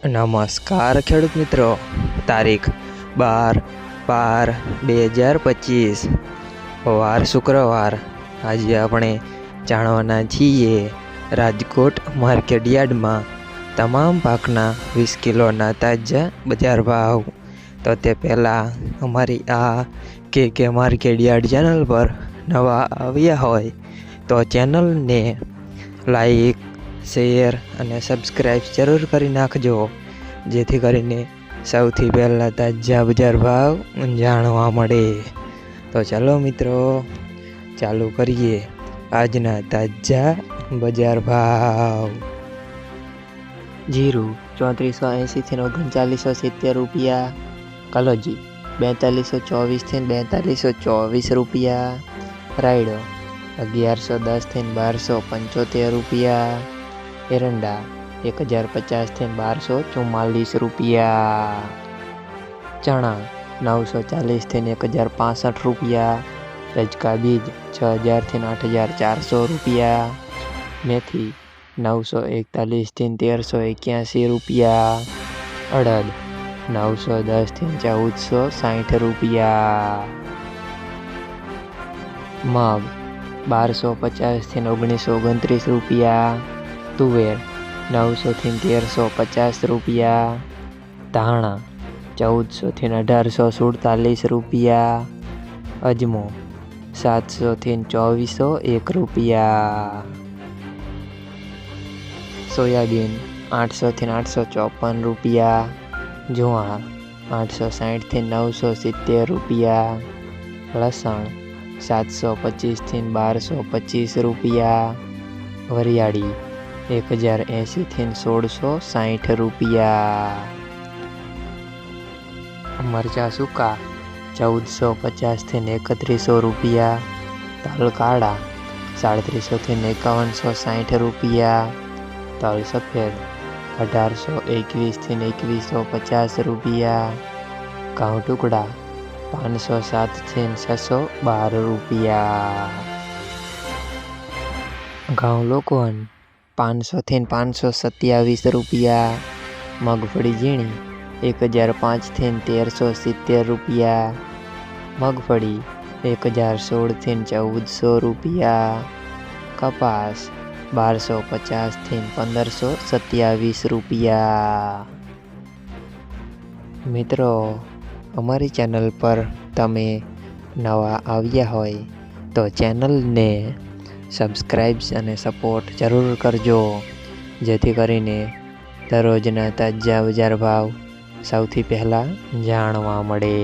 નમસ્કાર ખેડૂત મિત્રો, તારીખ 12/12/2025 વાર શુક્રવાર। આજે આપણે જાણવાના છીએ રાજકોટ માર્કેટ યાર્ડમાં તમામ પાકના 20 કિલોના તાજા બજાર ભાવ। તો તે પહેલાં અમારી આ કે માર્કેટ યાર્ડ ચેનલ પર નવા આવ્યા હોય તો ચેનલને લાઈક, શેર અને સબસ્ક્રાઈબ જરૂર કરી નાખજો, જેથી કરીને સૌથી પહેલાં તાજા બજાર ભાવ જાણવા મળે। તો ચાલો મિત્રો, ચાલુ કરીએ આજના તાજા બજાર ભાવ। જીરું 3480 થી 3970 રૂપિયા, કલોજી 4224 થી 4224 રૂપિયા, રાયડો 1110 થી 1275 રૂપિયા, એરંડા 1050 થી 1244 રૂપિયા, ચણા 940 થી 1065 રૂપિયા, રજકા બીજ 6000 થી 8400 રૂપિયા, મેથી 941 થી 1381 રૂપિયા, અડદ 910 થી 1460 રૂપિયા, મગ 1250 થી 1929 રૂપિયા, તુવેર 900 થી 1350 રૂપિયા, ધાણા 1400 થી 1847 રૂપિયા, અજમો 700 થી 2401 રૂપિયા, સોયાબીન 800 થી 854 રૂપિયા, જુવાર 860 થી 970 રૂપિયા, લસણ 725 થી 1225 રૂપિયા, વરિયાળી 1080 થી 1660 રૂપિયા, મરચાં સૂકા 1450 થી 3100 રૂપિયા, તલ કાળા 3700 થી 5160 રૂપિયા, તલ સફેદ 1821 થી 2150 રૂપિયા, ઘઉં ટુકડા 507 થી 612 રૂપિયા, ઘઉં લોકવન 500 થી 527 રૂપિયા, મગફળી ઝીણી 1005 થી 1370 રૂપિયા, મગફળી 1016 થી 1400 રૂપિયા, કપાસ 1250 થી 1527 રૂપિયા। મિત્રો, અમારી ચેનલ પર તમે નવા આવ્યા હોય તો ચેનલને સબસ્ક્રાઈબ અને સપોર્ટ જરૂર કરજો, જેથી કરીને દરરોજના તાજા બજાર ભાવ સૌથી પહેલાં જાણવા મળે।